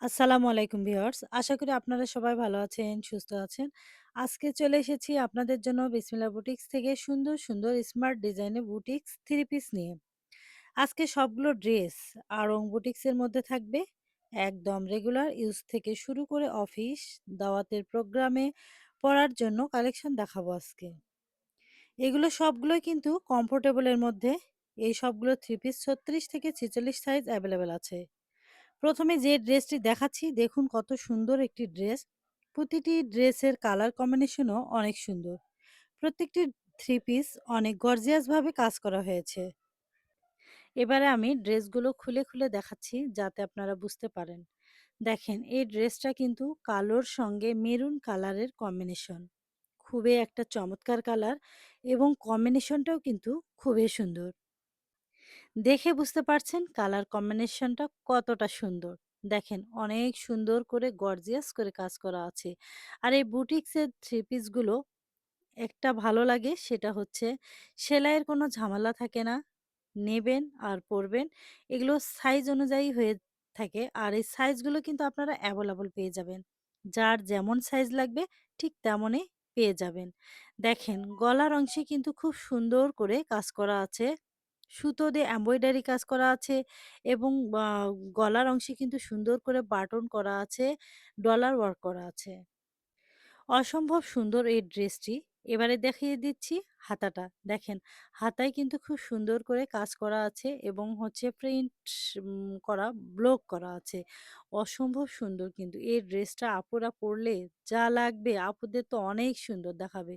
আসসালামু আলাইকুম ভিউয়ার্স। আশা করি আপনারা সবাই ভালো আছেন, সুস্থ আছেন। আজকে চলে এসেছি আপনাদের জন্য বিসমিল্লাহ বুটিক্স থেকে সুন্দর, সুন্দর স্মার্ট ডিজাইনের বুটিক্স থ্রি পিস নিয়ে। আজকে সবগুলো ড্রেস আড়ং বুটিক্সের মধ্যে থাকবে। একদম রেগুলার ইউজ থেকে শুরু করে অফিস, দাওয়াতের প্রোগ্রামে পরার জন্য কালেকশন দেখাবো আজকে। এগুলো সবগুলোই কিন্তু কমফোর্টেবল এর মধ্যে। এই সবগুলো থ্রি পিস ৩৬ থেকে ৪৬ সাইজ অ্যাভেলেবেল আছে। প্রথমে যে ড্রেসটি দেখাচ্ছি দেখুন কত সুন্দর একটি ড্রেস। প্রতিটি ড্রেসের কালার কম্বিনেশনও অনেক সুন্দর। প্রত্যেকটি থ্রি পিস অনেক গর্জিয়াস ভাবে কাজ করা হয়েছে। এবারে আমি ড্রেসগুলো খুলে খুলে দেখাচ্ছি যাতে আপনারা বুঝতে পারেন। দেখেন এই ড্রেসটা কিন্তু কালোর সঙ্গে মেরুন কালারের কম্বিনেশন। খুবই একটা চমৎকার কালার এবং কম্বিনেশনটাও কিন্তু খুবই সুন্দর। দেখে বুঝতে পারছেন কালার কম্বিনেশনটা কতটা সুন্দর। দেখেন অনেক সুন্দর করে গর্জিয়াস করে কাজ করা আছে। আর এই বুটিক্সের থ্রি পিসগুলো একটা ভালো লাগে সেটা হচ্ছে সেলাইয়ের কোনো ঝামেলা থাকে না। নেবেন আর পরবেন। এগুলো সাইজ অনুযায়ী হয়ে থাকে। আর এই সাইজগুলো কিন্তু আপনারা অ্যাভেলেবল পেয়ে যাবেন। যার যেমন সাইজ লাগবে ঠিক তেমনই পেয়ে যাবেন। দেখেন গলার অংশে কিন্তু খুব সুন্দর করে কাজ করা আছে। সুতো দিয়ে এমব্রয়ডারি কাজ করা আছে এবং গলার অংশে কিন্তু সুন্দর করে বাটন করা আছে, ডলার ওয়ার্ক করা আছে। অসম্ভব সুন্দর এই ড্রেসটি। এবারে দেখিয়ে দিচ্ছি হাতাটা। দেখেন হাতায় কিন্তু খুব সুন্দর করে কাজ করা আছে এবং হচ্ছে প্রিন্ট করা ব্লক করা আছে। অসম্ভব সুন্দর কিন্তু এই ড্রেসটা আপুরা পরলে যা লাগবে আপুদের তো অনেক সুন্দর দেখাবে।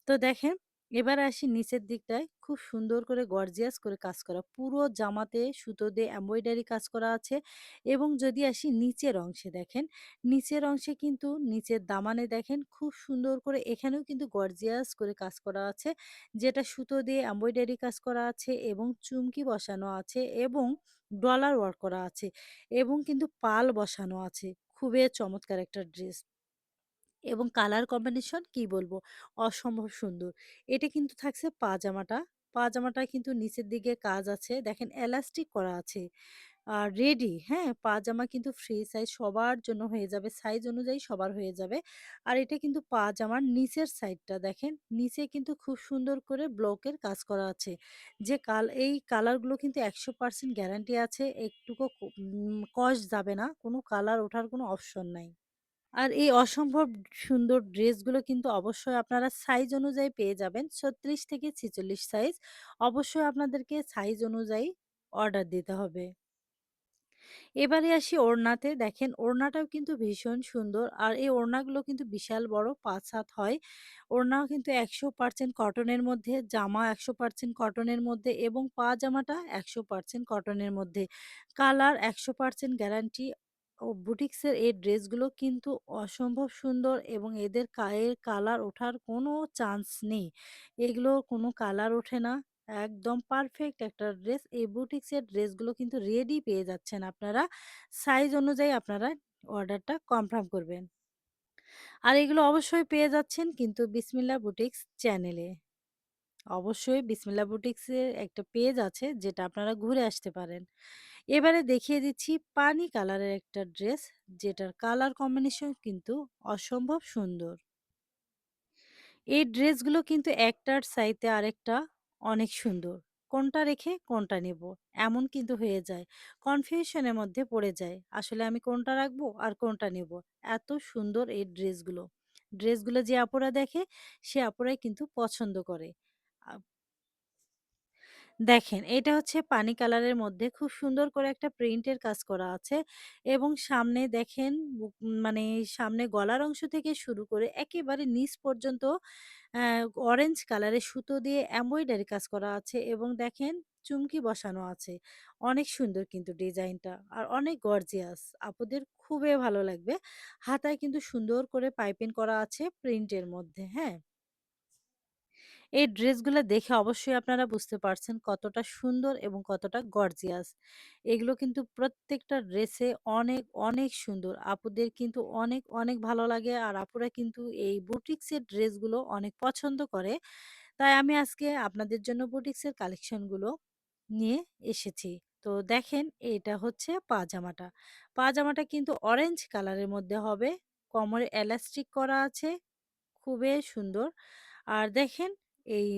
তো দেখেন এবার আসি নিচের দিকটায় খুব সুন্দর করে গর্জিয়াস করে কাজ করা পুরো জামাতে সুতো দিয়ে এমব্রয়ডারি কাজ করা আছে এবং যদি আসি নিচের অংশে দেখেন নিচের অংশে কিন্তু নিচের দামানে দেখেন খুব সুন্দর করে এখানেও কিন্তু গর্জিয়াস করে কাজ করা আছে যেটা সুতো দিয়ে এমব্রয়ডারি কাজ করা আছে এবং চুমকি বসানো আছে এবং ডলার ওয়ার্ক করা আছে এবং কিন্তু পাল বসানো আছে খুবই চমৎকার একটা ড্রেস এবং কালার কম্বিনেশন কি বলবো? অসম্ভব সুন্দর। এটা কিন্তু থাকছে পাজামাটা। পাজামাটা কিন্তু নিচের দিকে কাজ আছে। দেখেন এলাস্টিক করা আছে। রেডি, হ্যাঁ? পাজামা কিন্তু ফ্রি সাইজ সবার জন্য হয়ে যাবে। সাইজ অনুযায়ী সবার হয়ে যাবে। আর এটা কিন্তু পাজামার নিচের সাইডটা দেখেন। নিচে কিন্তু খুব সুন্দর করে ব্লকের কাজ করা আছে। যে এই কালারগুলো কিন্তু ১০০% গ্যারান্টি আছে। একটুকু কস যাবে না। কোনো কালার ওঠার কোনো অপশন নাই। আর এই অসম্ভব সুন্দর ড্রেসগুলো কিন্তু অবশ্যই আপনারা সাইজ অনুযায়ী পেয়ে যাবেন ৩৬ থেকে ৪৬ সাইজ। অবশ্যই আপনাদেরকে সাইজ অনুযায়ী অর্ডার দিতে হবে। এবারে আসি ওড়নাতে। দেখেন ওড়নাটাও কিন্তু ভীষণ সুন্দর। আর এই ওড়নাগুলো কিন্তু বিশাল বড় ৫ হাত হয়। ওড়নাও কিন্তু ১০০% কটনের মধ্যে, জামা ১০০% কটনের মধ্যে এবং পাজামাটা ১০০% কটনের মধ্যে। কালার ১০০% গ্যারান্টি ও বুটিক্সের এই ড্রেসগুলো কিন্তু অসম্ভব সুন্দর এবং এদের গায়ের কালার ওঠার কোনো চান্স নেই। এগুলো কোনো কালার ওঠে না। একদম পারফেক্ট একটা ড্রেস। এই বুটিক্সের ড্রেসগুলো কিন্তু রেডি পেয়ে যাচ্ছেন আপনারা। সাইজ অনুযায়ী আপনারা অর্ডারটা কনফার্ম করবেন। আর এগুলো অবশ্যই পেয়ে যাচ্ছেন কিন্তু বিসমিল্লাহ বুটিক্স চ্যানেলে। অবশ্যই বিসমিল্লাহ বুটিক্সের একটা পেজ আছে যেটা আপনারা ঘুরে আসতে পারেন। এবারে দেখিয়ে দিচ্ছি পানি কালারের একটা ড্রেস যেটার কালার কম্বিনেশন কিন্তু অসম্ভব সুন্দর। এই ড্রেসগুলো কিন্তু একটার চাইতে আরেকটা অনেক সুন্দর। কোনটা রেখে কোনটা নেব এমন কিন্তু হয়ে যায়। কনফিউশনের মধ্যে পড়ে যায়। আসলে আমি কোনটা রাখবো আর কোনটা নেব। এত সুন্দর এই ড্রেসগুলো। ড্রেসগুলো যে আপুরা দেখে সে আপুরাই কিন্তু পছন্দ করে। আ দেখেন এটা হচ্ছে পানি কালারের মধ্যে খুব সুন্দর করে একটা প্রিন্টের কাজ করা আছে এবং সামনে দেখেন মানে সামনে গলার অংশ থেকে শুরু করে একেবারে নিচ পর্যন্ত অরেঞ্জ কালারের সুতো দিয়ে এমব্রয়ডারি কাজ করা আছে এবং দেখেন চুমকি বসানো আছে। অনেক সুন্দর কিন্তু ডিজাইনটা আর অনেক গর্জিয়াস। আপুদের খুবই ভালো লাগবে। হাতায় কিন্তু সুন্দর করে পাইপিং করা আছে প্রিন্টের মধ্যে, হ্যাঁ? এই ড্রেসগুলো দেখে অবশ্যই আপনারা বুঝতে পারছেন কতটা সুন্দর এবং কতটা গর্জিয়াস। এগুলো কিন্তু প্রত্যেকটা ড্রেসে অনেক, অনেক সুন্দর। আপুদের কিন্তু অনেক, অনেক ভালো লাগে। আর আপুরা কিন্তু এই বুটিক্সের ড্রেসগুলো অনেক পছন্দ করে। তাই আমি আজকে আপনাদের জন্য বুটিক্সের কালেকশনগুলো নিয়ে এসেছি। তো দেখেন এটা হচ্ছে পাজামাটা। পাজামাটা কিন্তু অরেঞ্জ কালারের মধ্যে হবে। কোমরে এলাস্টিক করা আছে। খুবই সুন্দর। আর দেখেন এই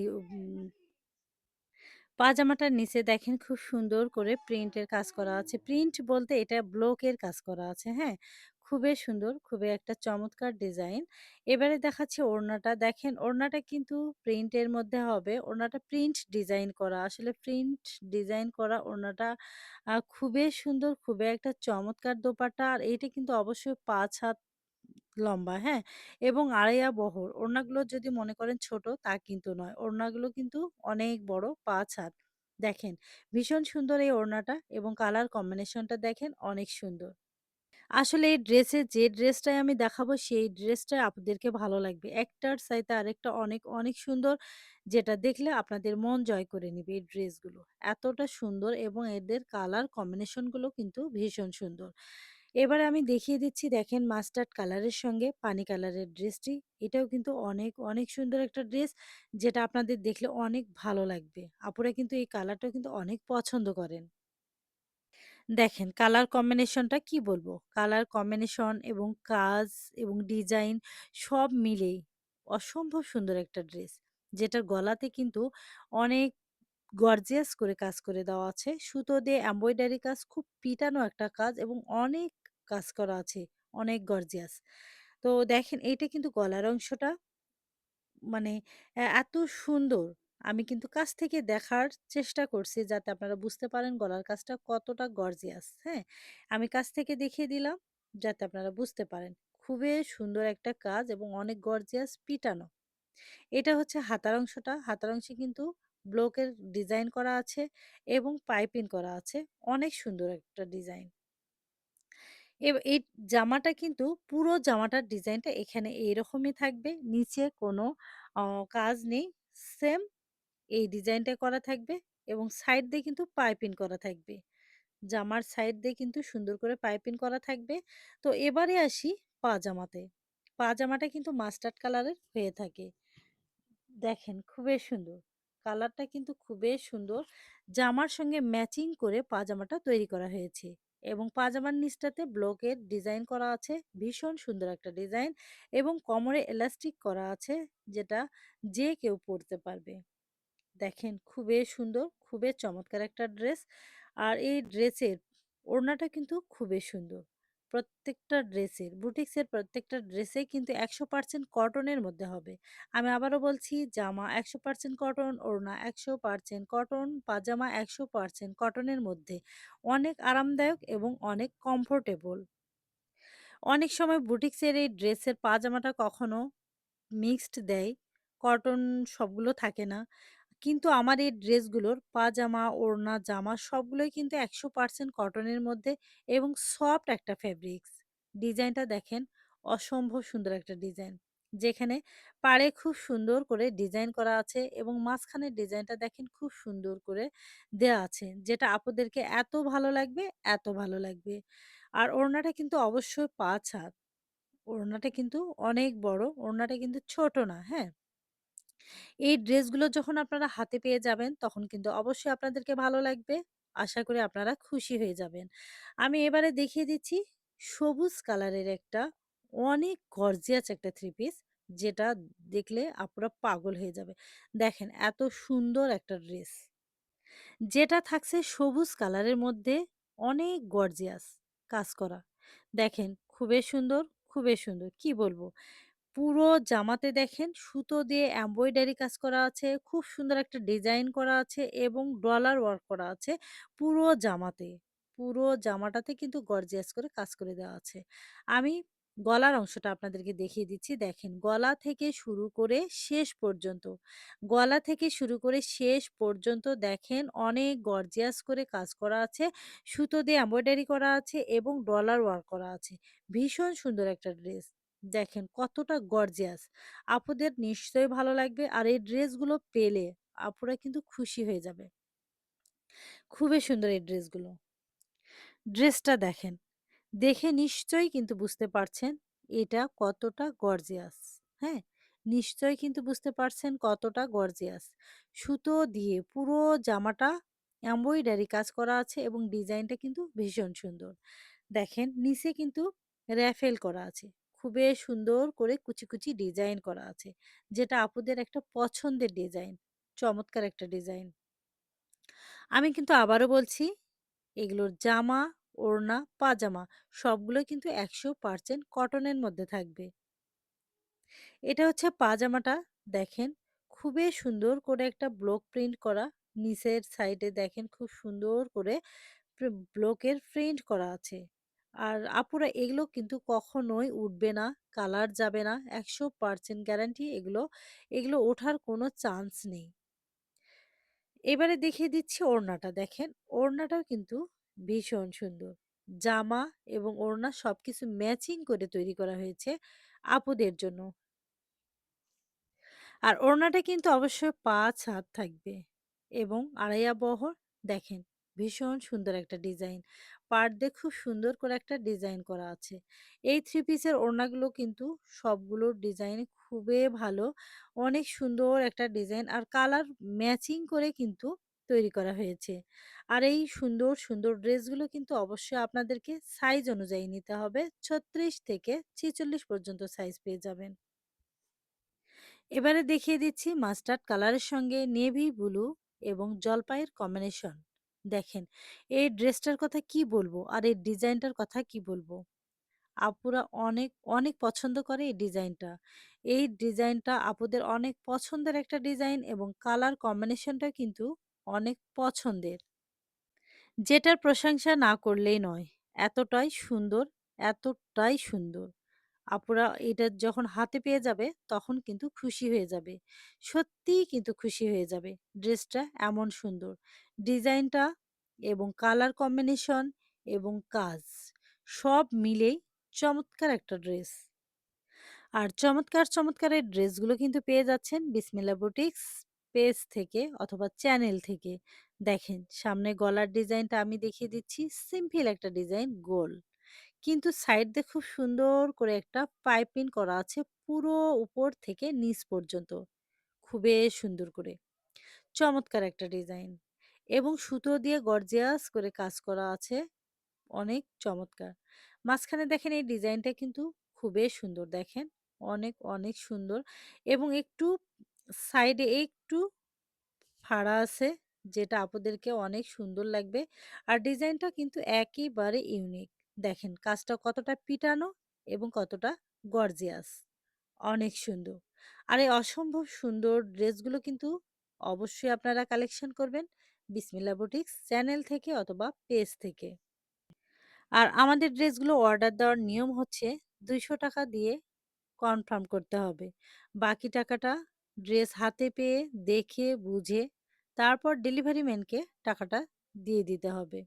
পাজামাটার নিচে দেখেন খুব সুন্দর করে প্রিন্টের কাজ করা আছে। প্রিন্ট বলতে এটা ব্লকের কাজ করা আছে, হ্যাঁ? খুবই সুন্দর, খুবই একটা চমৎকার ডিজাইন। এবারে দেখাচ্ছি ওড়নাটা। দেখেন ওড়নাটা কিন্তু প্রিন্টের মধ্যে হবে। ওড়নাটা প্রিন্ট ডিজাইন করা। আসলে প্রিন্ট ডিজাইন করা ওড়নাটা খুবই সুন্দর, খুবই একটা চমৎকার দোপাট্টা। আর এইটা কিন্তু অবশ্যই ৫ হাত লম্বা, হ্যাঁ? এবং আড়াইয়া বহর। ওড়নাগুলো যদি মনে করেন ছোট তা কিন্তু নয়। ওড়নাগুলো কিন্তু অনেক বড় ৫ হাত। দেখেন ভীষণ সুন্দর এই ওড়নাটা এবং কালার কম্বিনেশনটা দেখেন অনেক সুন্দর। আসলে এই ড্রেসের যে ড্রেসটাই আমি দেখাবো সেই ড্রেসটাই আপনাদেরকে ভালো লাগবে। একটার চাইতে আরেকটা অনেক, অনেক সুন্দর যেটা দেখলে আপনাদের মন জয় করে নিবে এই ড্রেসগুলো। এতটা সুন্দর এবং এদের কালার কম্বিনেশন গুলো কিন্তু ভীষণ সুন্দর। এবারে আমি দেখিয়ে দিচ্ছি দেখেন মাস্টার্ড কালারের সঙ্গে পানি কালারের ড্রেসটি। এটাও কিন্তু অনেক, অনেক সুন্দর একটা ড্রেস যেটা আপনাদের দেখলে অনেক ভালো লাগবে। আপুরা কিন্তু এই কালারটাও কিন্তু অনেক পছন্দ করেন। দেখেন কালার কম্বিনেশনটা কি বলবো? কালার কম্বিনেশন এবং কাজ এবং ডিজাইন সব মিলেই অসম্ভব সুন্দর একটা ড্রেস। যেটার গলাতে কিন্তু অনেক গর্জিয়াস করে কাজ করে দেওয়া আছে। সুতো দিয়ে এমব্রয়ডারি কাজ খুব পিটানো একটা কাজ এবং অনেক কাজ করা আছে। অনেক গর্জিয়াস। তো দেখেন এইটা কিন্তু গলার অংশটা মানে এত সুন্দর। আমি কিন্তু কাছ থেকে দেখার চেষ্টা করছি যাতে আপনারা বুঝতে পারেন গলার কাজটা কতটা গর্জিয়াস, হ্যাঁ? আমি কাছ থেকে দেখিয়ে দিলাম যাতে আপনারা বুঝতে পারেন। খুবই সুন্দর একটা কাজ এবং অনেক গর্জিয়াস পিটানো। এটা হচ্ছে হাতার অংশটা। হাতার অংশে কিন্তু ব্লকের ডিজাইন করা আছে এবং পাইপিং করা আছে। অনেক সুন্দর একটা ডিজাইন। এই জামাটা কিন্তু পুরো জামাটার ডিজাইনটা এখানে এইরকমই থাকবে। নিচে কোনো অ কাজ নেই। সেম এই ডিজাইনটা করা থাকবে এবং সাইড দিয়ে কিন্তু পাইপিং করা থাকবে। জামার সাইড দিয়ে কিন্তু সুন্দর করে পাইপিং করা থাকবে। তো এবারে আসি পাজামাতে। পাজামাটা কিন্তু মাস্টার্ড কালারের হয়ে থাকে। দেখেন খুবই সুন্দর। কালারটা কিন্তু খুবই সুন্দর। জামার সঙ্গে ম্যাচিং করে পাজামাটা তৈরি করা হয়েছে এবং পাজামার নিচটাতে ব্লকের ডিজাইন করা আছে। ভীষণ সুন্দর একটা ডিজাইন এবং কোমরে এলাস্টিক করা আছে যেটা যে কেউ পড়তে পারবে। দেখেন খুবই সুন্দর, খুবই চমৎকার একটা ড্রেস। আর এই ড্রেসের ওড়নাটা কিন্তু খুবই সুন্দর। প্রত্যেকটা ড্রেসের বুটিক্সের প্রত্যেকটা ড্রেসেই কিন্তু ১০০% কটনের মধ্যে হবে। আমি আবারও বলছি জামা ১০০% কটন, ওড়না ১০০% কটন, পাজামা ১০০% কটনের মধ্যে। অনেক আরামদায়ক এবং অনেক কমফোর্টেবল। অনেক সময় বুটিক্সের এই ড্রেসের পাজামাটা কখনো মিক্সড দেয়। কটন সবগুলো থাকে না। কিন্তু আমার এই ড্রেসগুলোর পাজামা, ওড়না, জামা সবগুলোই কিন্তু ১০০% কটনের মধ্যে এবং সফট একটা ফেব্রিক্স। ডিজাইনটা দেখেন অসম্ভব সুন্দর একটা ডিজাইন। যেখানে পাড়ে খুব সুন্দর করে ডিজাইন করা আছে এবং মাঝখানের ডিজাইনটা দেখেন খুব সুন্দর করে দেয়া আছে। যেটা আপুদেরকে এত ভালো লাগবে, এত ভালো লাগবে। আর ওড়নাটা কিন্তু অবশ্যই ৫ হাত। ওড়নাটা কিন্তু অনেক বড়। ওড়নাটা কিন্তু ছোট না, হ্যাঁ? এই ড্রেসগুলো যখন আপনারা হাতে পেয়ে যাবেন তখন কিন্তু অবশ্যই আপনাদেরকে ভালো লাগবে। আশা করি আপনারা খুশি হয়ে যাবেন। আমি এবারে দেখিয়ে দিচ্ছি সবুজ কালারের একটা অনেক গর্জিয়াস একটা থ্রি পিস যেটা দেখলে আপনারা পাগল হয়ে যাবে। দেখেন এত সুন্দর একটা ড্রেস। যেটা থাকছে সবুজ কালারের মধ্যে অনেক গর্জিয়াস কাজ করা। দেখেন খুবই সুন্দর, খুবই সুন্দর। কি বলবো? পুরো জামাতে দেখেন সুতো দিয়ে এমব্রয়ডারি কাজ করা আছে। খুব সুন্দর একটা ডিজাইন করা আছে এবং ডলার ওয়ার্ক করা আছে পুরো জামাতে। পুরো জামাটাতে কিন্তু গর্জিয়াস করে কাজ করে দেওয়া আছে। আমি গলার অংশটা আপনাদেরকে দেখিয়ে দিচ্ছি। দেখেন গলা থেকে শুরু করে শেষ পর্যন্ত, গলা থেকে শুরু করে শেষ পর্যন্ত দেখেন অনেক গর্জিয়াস করে কাজ করা আছে। সুতো দিয়ে এমব্রয়ডারি করা আছে এবং ডলার ওয়ার্ক করা আছে। ভীষণ সুন্দর একটা ড্রেস। দেখেন কতটা গর্জিয়াস। আপুদের নিশ্চয়ই ভালো লাগবে। আর এই ড্রেসগুলো পেলে আপুরা কিন্তু খুশি হয়ে যাবে। খুবই সুন্দর এই ড্রেসগুলো। ড্রেসটা দেখেন। দেখে নিশ্চয়ই কিন্তু বুঝতে পারছেন এটা কতটা গর্জিয়াস। হ্যাঁ? নিশ্চয়ই কিন্তু বুঝতে পারছেন কতটা গর্জিয়াস। সুতো দিয়ে পুরো জামাটা এমব্রয়ডারি কাজ করা আছে এবং ডিজাইনটা কিন্তু ভীষণ সুন্দর। দেখেন নিচে কিন্তু র‍্যাফেল করা আছে। খুবই সুন্দর করে কুচি, কুচি ডিজাইন করা আছে। যেটা আপুদের একটা পছন্দের ডিজাইন। চমৎকার একটা ডিজাইন। আমি কিন্তু আবারও বলছি, এগুলোর জামা, ওড়না, পাজামা সবগুলো কিন্তু ১০০% কটনের মধ্যে থাকবে। এটা হচ্ছে পাজামাটা দেখেন খুবই সুন্দর করে একটা ব্লক প্রিন্ট করা। নিচের সাইডে দেখেন খুব সুন্দর করে ব্লকের প্রিন্ট করা আছে। আর আপুরা এগুলো কিন্তু কখনোই উঠবে না, কালার যাবে না। ১০০% গ্যারান্টি এগুলো। এগুলো ওঠার কোনো চান্স নেই। এবারে দেখিয়ে দিচ্ছি ওড়নাটা দেখেন। ওড়নাটাও কিন্তু ভীষণ সুন্দর। জামা এবং ওড়না সবকিছু ম্যাচিং করে তৈরি করা হয়েছে আপুদের জন্য। আর ওড়নাটা কিন্তু অবশ্যই ৫ হাত থাকবে এবং আড়াইয়া বহর দেখেন ভীষণ সুন্দর একটা ডিজাইন। পাড় দিয়ে খুব সুন্দর করে একটা ডিজাইন করা আছে। এই থ্রি পিসের ওড়নাগুলো কিন্তু সবগুলোর ডিজাইন খুবই ভালো। অনেক সুন্দর একটা ডিজাইন আর কালার ম্যাচিং করে কিন্তু তৈরি করা হয়েছে। আর এই সুন্দর, সুন্দর ড্রেসগুলো কিন্তু অবশ্যই আপনাদেরকে সাইজ অনুযায়ী নিতে হবে। ৩৬ থেকে ৪৬ পর্যন্ত সাইজ পেয়ে যাবেন। এবারে দেখিয়ে দিচ্ছি মাস্টার্ড কালারের সঙ্গে নেভি ব্লু এবং জলপাইয়ের কম্বিনেশন। দেখেন এই ড্রেসটার কথা কি বলবো আর এই ডিজাইনটার কথা কি বলবো। আপুরা অনেক অনেক পছন্দ করে এই ডিজাইনটা। এই ডিজাইনটা আপুদের অনেক পছন্দের একটা ডিজাইন এবং কালার কম্বিনেশনটা কিন্তু অনেক পছন্দের। যেটার প্রশংসা না করলেই নয়। এতটাই সুন্দর, এতটাই সুন্দর। আপুরা এটা যখন হাতে পেয়ে যাবে তখন কিন্তু খুশি হয়ে যাবে। সত্যিই কিন্তু খুশি হয়ে যাবে। ড্রেসটা এমন সুন্দর। ডিজাইনটা এবং কালার কম্বিনেশন এবং কাজ সব মিলেই চমৎকার একটা ড্রেস। আর চমৎকার, চমৎকার এই ড্রেসগুলো কিন্তু পেয়ে যাচ্ছেন বিসমিল্লা বুটিক্স পেজ থেকে অথবা চ্যানেল থেকে। দেখেন সামনে গলার ডিজাইনটা আমি দেখিয়ে দিচ্ছি। সিম্পল একটা ডিজাইন গোল। কিন্তু সাইড দিয়ে খুব সুন্দর করে একটা পাইপিং করা আছে পুরো উপর থেকে নিচ পর্যন্ত। খুবই সুন্দর করে। চমৎকার একটা ডিজাইন এবং সুতো দিয়ে গর্জিয়াস করে কাজ করা আছে। অনেক চমৎকার। মাঝখানে দেখেন এই ডিজাইনটা কিন্তু খুবই সুন্দর দেখেন। অনেক, অনেক সুন্দর এবং একটু সাইডে একটু ফাড়া আছে যেটা আপুদেরকে অনেক সুন্দর লাগবে। আর ডিজাইনটা কিন্তু একেবারে ইউনিক। দেখেন কাজটা কতটা পিটানো এবং কতটা গর্জিয়াস। অনেক সুন্দর। আর এই অসম্ভব সুন্দর ড্রেসগুলো কিন্তু অবশ্যই আপনারা কালেকশন করবেন বিসমিল্লা বুটিক্স চ্যানেল থেকে অথবা পেজ থেকে। আর আমাদের ড্রেসগুলো অর্ডার দেওয়ার নিয়ম হচ্ছে ৳২০০ দিয়ে কনফার্ম করতে হবে। বাকি টাকাটা ড্রেস হাতে পেয়ে, দেখে, বুঝে তারপর ডেলিভারি ম্যানকে টাকাটা দিয়ে দিতে হবে।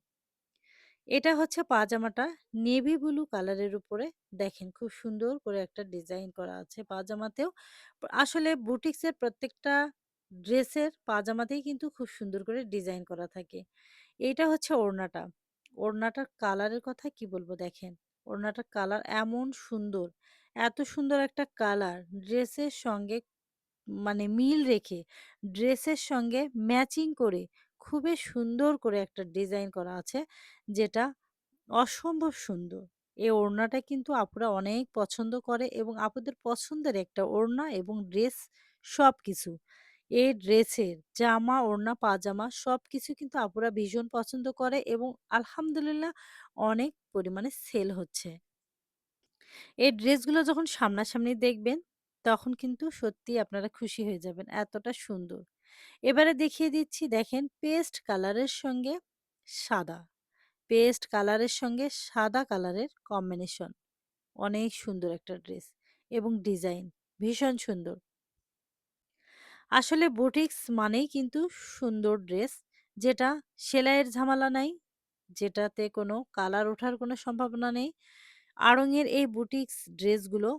এটা হচ্ছে পাজামাটা নেভি ব্লু কালারের উপরে দেখেন খুব সুন্দর করে একটা ডিজাইন করা আছে পাজামাতেও। আসলে বুটিক্সের প্রত্যেকটা ড্রেসের পাজামাতেই কিন্তু খুব সুন্দর করে ডিজাইন করা থাকে। এইটা হচ্ছে ওড়নাটা। ওড়নাটার কালারের কথা কি বলবো দেখেন। ওড়নাটার কালার এমন সুন্দর, এত সুন্দর একটা কালার ড্রেসের সঙ্গে মানে মিল রেখে ড্রেসের সঙ্গে ম্যাচিং করে খুবই সুন্দর করে একটা ডিজাইন করা আছে যেটা অসম্ভব সুন্দর। এই ওড়নাটা কিন্তু আপুরা অনেক পছন্দ করে এবং আপুদের পছন্দের একটা ওড়না এবং ড্রেস সবকিছু। এই ড্রেসের জামা, ওড়না, পাজামা সবকিছু কিন্তু আপুরা ভীষণ পছন্দ করে এবং আলহামদুলিল্লাহ অনেক পরিমাণে সেল হচ্ছে। এই ড্রেসগুলো যখন সামনাসামনি দেখবেন, তখন কিন্তু সত্যিই আপনারা খুশি হয়ে যাবেন। এতটা সুন্দর। এবারে দেখিয়ে দিচ্ছি দেখেন পেস্ট কালারের সঙ্গে সাদা। পেস্ট কালারের সঙ্গে সাদা কালারের কম্বিনেশন। অনেক সুন্দর একটা ড্রেস এবং ডিজাইন ভীষণ সুন্দর। আসলে বুটিক্স মানেই কিন্তু সুন্দর ড্রেস যেটা সেলাইয়ের ঝামেলা নাই, যেটাতে কোনো কালার ওঠার কোনো সম্ভাবনা নেই। আড়ং-এর এই বুটিক্স ড্রেসগুলো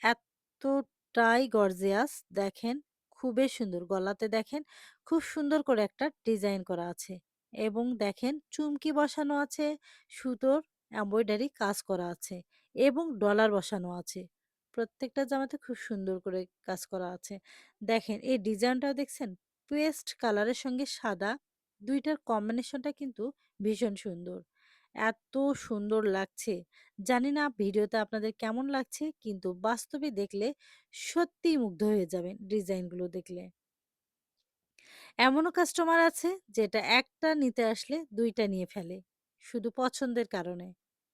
এতটাই গর্জিয়াস দেখেন খুবই সুন্দর। গলাতে দেখেন খুব সুন্দর করে একটা ডিজাইন করা আছে এবং দেখেন চুমকি বসানো আছে, সুতোর এমব্রয়ডারি কাজ করা আছে এবং ডলার বসানো আছে। প্রত্যেকটা জামাতে খুব সুন্দর করে কাজ করা আছে। দেখেন এই ডিজাইনটাও দেখছেন? পেস্ট কালারের সঙ্গে সাদা ২ টার কম্বিনেশনটা কিন্তু ভীষণ সুন্দর। এত সুন্দর লাগছে। জানি না ভিডিওতে আপনাদের কেমন লাগছে, কিন্তু বাস্তবে দেখলে সত্যিই মুগ্ধ হয়ে যাবেন ডিজাইনগুলো দেখলে। এমনও কাস্টমার আছে যেটা একটা নিতে আসলে ২ টা নিয়ে ফেলে। শুধু পছন্দের কারণে।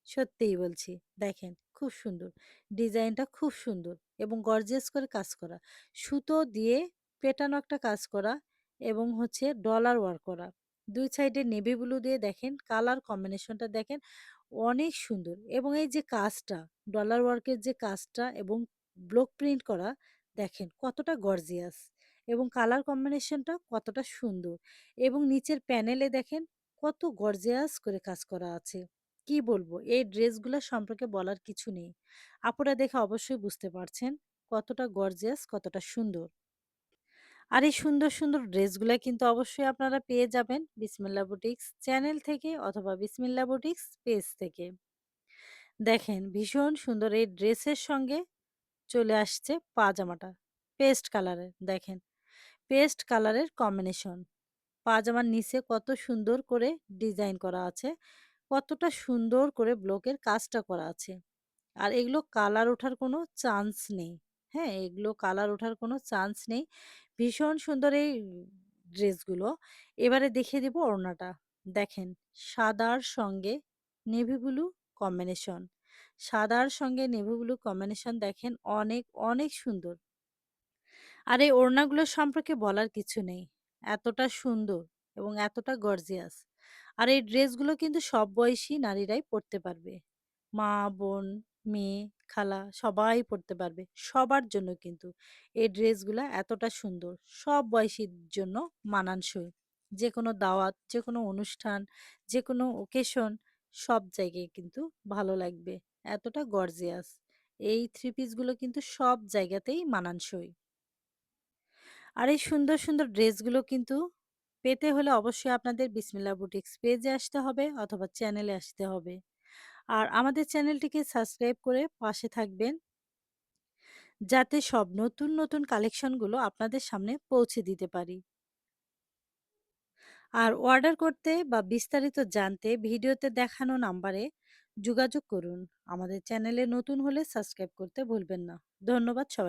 সত্যিই বলছি। দেখেন খুব সুন্দর। ডিজাইনটা খুব সুন্দর এবং গর্জিয়াস করে কাজ করা। সুতো দিয়ে পেটানো একটা কাজ করা এবং হচ্ছে ডলার ওয়ার্ক করা। ২ সাইডে নেভি ব্লু দিয়ে দেখেন কালার কম্বিনেশনটা দেখেন অনেক সুন্দর এবং এই যে কাজটা ডলার ওয়ার্কের যে কাজটা এবং ব্লক প্রিন্ট করা দেখেন কতটা গর্জিয়াস। এবং কালার কম্বিনেশনটা কতটা সুন্দর এবং নিচের প্যানেলে দেখেন কত গর্জিয়াস করে কাজ করা আছে। কি বলবো এই ড্রেসগুলো সম্পর্কে বলার কিছু নেই। আপুরা দেখে অবশ্যই বুঝতে পারছেন কতটা গর্জিয়াস, কতটা সুন্দর। আর এই সুন্দর সুন্দর ড্রেসগুলা কিন্তু অবশ্যই আপনারা পেয়ে যাবেন বিসমিল্লা বুটিক্স চ্যানেল থেকে অথবা বিসমিল্লা বুটিক্স পেজ থেকে। দেখেন ভীষণ সুন্দর এই ড্রেসের সঙ্গে চলে আসছে পাজামাটা পেস্ট কালারের। দেখেন পেস্ট কালারের কম্বিনেশন। পাজামার নিচে কত সুন্দর করে ডিজাইন করা আছে, কতটা সুন্দর করে ব্লকের কাজটা করা আছে। আর এগুলো কালার ওঠার কোনো চান্স নেই। হ্যাঁ, এগুলো কালার ওঠার কোনো চান্স নেই। ভীষণ সুন্দর এই ড্রেসগুলো। এবারে দেখিয়ে দিব ওড়নাটা। দেখেন সাদার সঙ্গে নেভি ব্লু কম্বিনেশন। সাদার সঙ্গে নেভি ব্লু কম্বিনেশন দেখেন অনেক, অনেক সুন্দর। আর এই ওড়নাগুলো সম্পর্কে বলার কিছু নেই। এতটা সুন্দর এবং এতটা গর্জিয়াস। আর এই ড্রেসগুলো কিন্তু সব বয়সী নারীরাই পড়তে পারবে। মা, বোন, মেয়ে, খালা সবাই পড়তে পারবে। সবার জন্য কিন্তু এই ড্রেসগুলা এতটা সুন্দর। সব বয়সীর জন্য মানানসই। যেকোনো দাওয়াত, যেকোনো অনুষ্ঠান, যেকোনো ওকেশন সব জায়গায় কিন্তু ভালো লাগবে। এতটা গর্জিয়াস। এই থ্রি পিসগুলো কিন্তু সব জায়গাতেই মানানসই। আর এই সুন্দর, সুন্দর ড্রেসগুলো কিন্তু পেতে হলে অবশ্যই আপনাদের বিসমিল্লাহ বুটিক্স পেজে আসতে হবে অথবা চ্যানেলে আসতে হবে। আর আমাদের চ্যানেলটিকে সাবস্ক্রাইব করে পাশে থাকবেন, যাতে সব নতুন, নতুন কালেকশনগুলো আপনাদের সামনে পৌঁছে দিতে পারি। আর অর্ডার করতে বা বিস্তারিত জানতে ভিডিওতে দেখানো নাম্বারে যোগাযোগ করুন। আমাদের চ্যানেলে নতুন হলে সাবস্ক্রাইব করতে ভুলবেন না। ধন্যবাদ সবাই।